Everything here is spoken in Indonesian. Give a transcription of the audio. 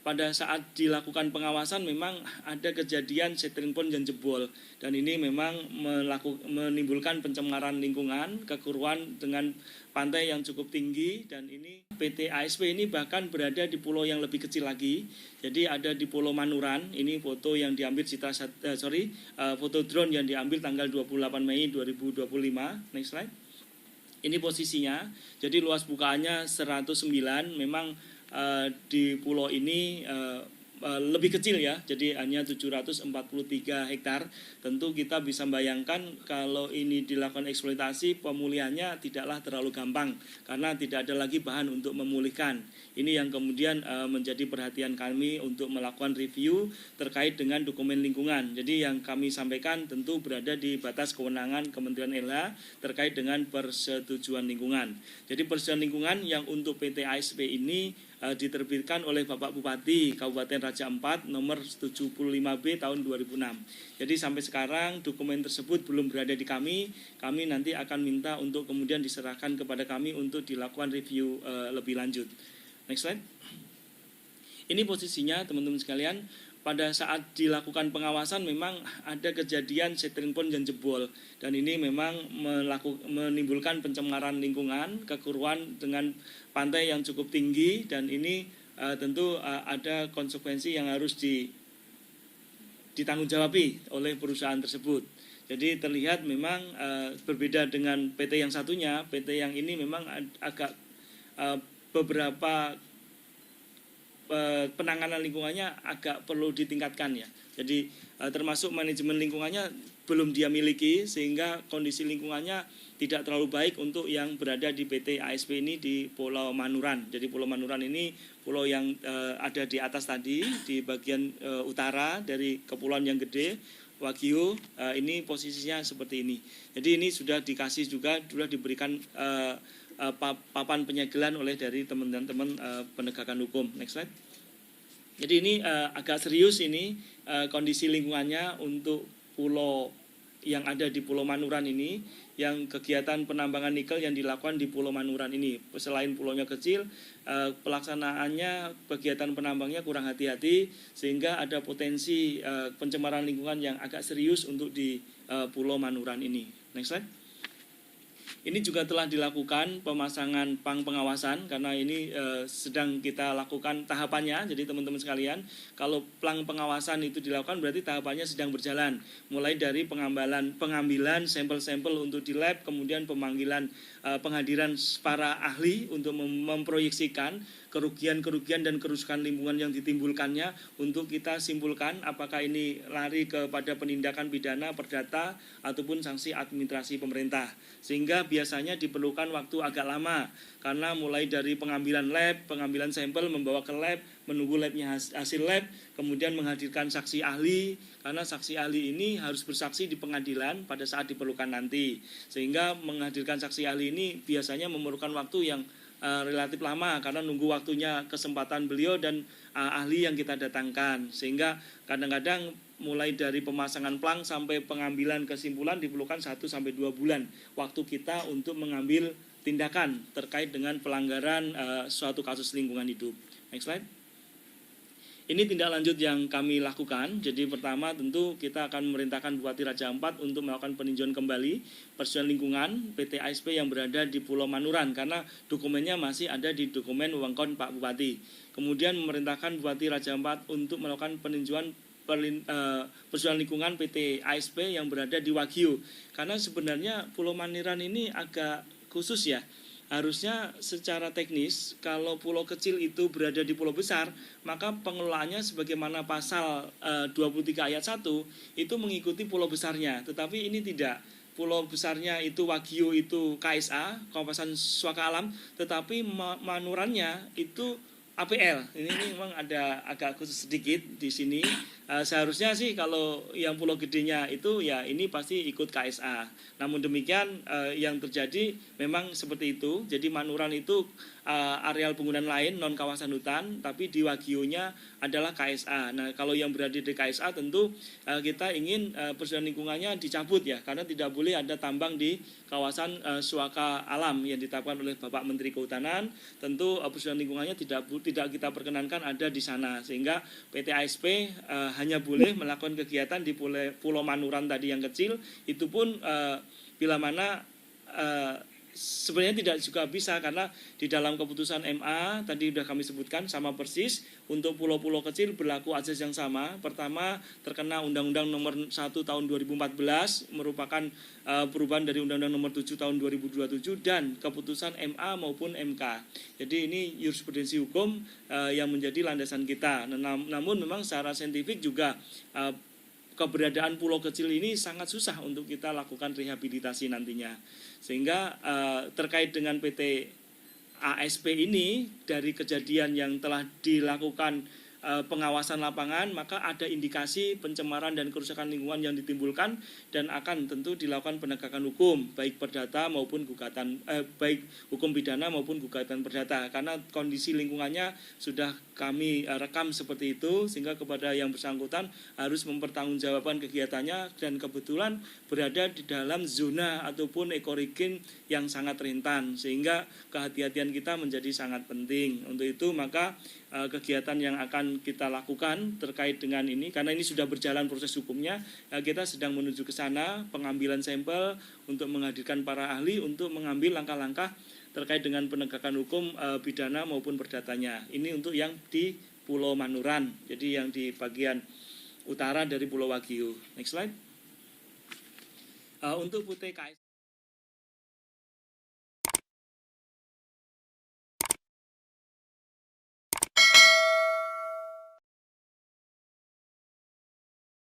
pada saat dilakukan pengawasan memang ada kejadian setting pond yang jebol, dan ini memang menimbulkan pencemaran lingkungan, kekeruan dengan pantai yang cukup tinggi, dan ini PT ASP ini bahkan berada di pulau yang lebih kecil lagi. Jadi ada di Pulau Manuran. Ini foto yang diambil foto drone yang diambil tanggal 28 Mei 2025. Next slide. Ini posisinya. Jadi luas bukaannya 109. Memang di pulau ini lebih kecil ya, jadi hanya 743 hektar. Tentu kita bisa bayangkan kalau ini dilakukan eksploitasi, pemulihannya tidaklah terlalu gampang karena tidak ada lagi bahan untuk memulihkan. Ini yang kemudian menjadi perhatian kami untuk melakukan review terkait dengan dokumen lingkungan. Jadi yang kami sampaikan tentu berada di batas kewenangan Kementerian LH terkait dengan persetujuan lingkungan. Jadi persetujuan lingkungan yang untuk PT ASP ini diterbitkan oleh Bapak Bupati Kabupaten Raja Ampat nomor 75B tahun 2006. Jadi sampai sekarang dokumen tersebut belum berada di kami. Kami nanti akan minta untuk kemudian diserahkan kepada kami untuk dilakukan review lebih lanjut. Next slide. Ini posisinya teman-teman sekalian. Pada saat dilakukan pengawasan memang ada kejadian setting pond yang jebol, dan ini memang menimbulkan pencemaran lingkungan, kekeruan dengan pantai yang cukup tinggi, dan ini tentu ada konsekuensi yang harus ditanggung-jawabi oleh perusahaan tersebut. Jadi terlihat memang berbeda dengan PT yang satunya. PT yang ini memang agak beberapa penanganan lingkungannya agak perlu ditingkatkan ya. Jadi termasuk manajemen lingkungannya belum dia miliki, sehingga kondisi lingkungannya tidak terlalu baik untuk yang berada di PT ASP ini di Pulau Manuran. Jadi Pulau Manuran ini pulau yang ada di atas tadi, di bagian utara dari kepulauan yang gede, Wagyu. Ini posisinya seperti ini. Jadi ini sudah dikasih juga, sudah diberikan papan penyegelan oleh dari teman-teman penegakan hukum. Next slide. Jadi ini agak serius ini kondisi lingkungannya untuk pulau yang ada di Pulau Manuran ini, yang kegiatan penambangan nikel yang dilakukan di Pulau Manuran ini. Selain pulaunya kecil, pelaksanaannya kegiatan penambangnya kurang hati-hati, sehingga ada potensi pencemaran lingkungan yang agak serius untuk di Pulau Manuran ini. Next slide. Ini juga telah dilakukan pemasangan pang pengawasan, karena ini sedang kita lakukan tahapannya. Jadi teman-teman sekalian, kalau plang pengawasan itu dilakukan berarti tahapannya sedang berjalan. Mulai dari pengambilan sampel-sampel untuk di lab, kemudian penghadiran para ahli untuk memproyeksikan kerugian-kerugian dan kerusakan lingkungan yang ditimbulkannya, untuk kita simpulkan apakah ini lari kepada penindakan pidana, perdata, ataupun sanksi administrasi pemerintah. Sehingga biasanya diperlukan waktu agak lama, karena mulai dari pengambilan lab, pengambilan sampel, membawa ke lab, menunggu labnya hasil lab, kemudian menghadirkan saksi ahli, karena saksi ahli ini harus bersaksi di pengadilan pada saat diperlukan nanti. Sehingga menghadirkan saksi ahli ini biasanya memerlukan waktu yang relatif lama, karena nunggu waktunya kesempatan beliau dan ahli yang kita datangkan. Sehingga kadang-kadang mulai dari pemasangan plang sampai pengambilan kesimpulan diperlukan 1-2 bulan waktu kita untuk mengambil tindakan terkait dengan pelanggaran suatu kasus lingkungan hidup. Next slide. Ini tindak lanjut yang kami lakukan. Jadi pertama tentu kita akan memerintahkan Bupati Raja Ampat untuk melakukan peninjauan kembali persetujuan lingkungan PT ASP yang berada di Pulau Manuran, karena dokumennya masih ada di dokumen wewengkon Pak Bupati. Kemudian memerintahkan Bupati Raja Ampat untuk melakukan peninjauan persetujuan lingkungan PT ASP yang berada di Wagyu, karena sebenarnya Pulau Manuran ini agak khusus ya. Harusnya secara teknis kalau pulau kecil itu berada di pulau besar, maka pengelolaannya sebagaimana pasal 23 ayat 1 itu mengikuti pulau besarnya. Tetapi ini tidak. Pulau besarnya itu Wagyu itu KSA, Kawasan Suaka Alam, tetapi Manurannya itu APL. Ini memang ada agak khusus sedikit di sini. Seharusnya sih kalau yang pulau gedenya itu ya ini pasti ikut KSA. Namun demikian yang terjadi memang seperti itu. Jadi Manuran itu areal penggunaan lain non kawasan hutan, tapi di Wagyunya adalah KSA. Nah kalau yang berada di KSA tentu kita ingin persetujuan lingkungannya dicabut ya, karena tidak boleh ada tambang di kawasan Suaka Alam yang ditetapkan oleh Bapak Menteri Kehutanan. Tentu persetujuan lingkungannya tidak tidak kita perkenankan ada di sana, sehingga PT ASP hanya boleh melakukan kegiatan di Pulau Manuran tadi yang kecil, itu pun bila mana sebenarnya tidak juga bisa, karena di dalam keputusan MA tadi sudah kami sebutkan sama persis, untuk pulau-pulau kecil berlaku azas yang sama. Pertama, terkena Undang-Undang Nomor 1 Tahun 2014 merupakan perubahan dari Undang-Undang Nomor 7 Tahun 2027 dan keputusan MA maupun MK. Jadi ini jurisprudensi hukum yang menjadi landasan kita. Namun memang secara saintifik juga keberadaan pulau kecil ini sangat susah untuk kita lakukan rehabilitasi nantinya. Sehingga terkait dengan PT ASP ini, dari kejadian yang telah dilakukan pengawasan lapangan, maka ada indikasi pencemaran dan kerusakan lingkungan yang ditimbulkan, dan akan tentu dilakukan penegakan hukum baik perdata maupun gugatan, baik hukum pidana maupun gugatan perdata, karena kondisi lingkungannya sudah kami rekam seperti itu, sehingga kepada yang bersangkutan harus mempertanggungjawabkan kegiatannya, dan kebetulan berada di dalam zona ataupun ekoregin yang sangat rentan, sehingga kehati-hatian kita menjadi sangat penting. Untuk itu maka kegiatan yang akan kita lakukan terkait dengan ini, karena ini sudah berjalan proses hukumnya, kita sedang menuju ke sana, pengambilan sampel untuk menghadirkan para ahli untuk mengambil langkah-langkah terkait dengan penegakan hukum pidana maupun perdatanya. Ini untuk yang di Pulau Manuran, jadi yang di bagian utara dari Pulau Wagio. Next slide. Untuk PT KS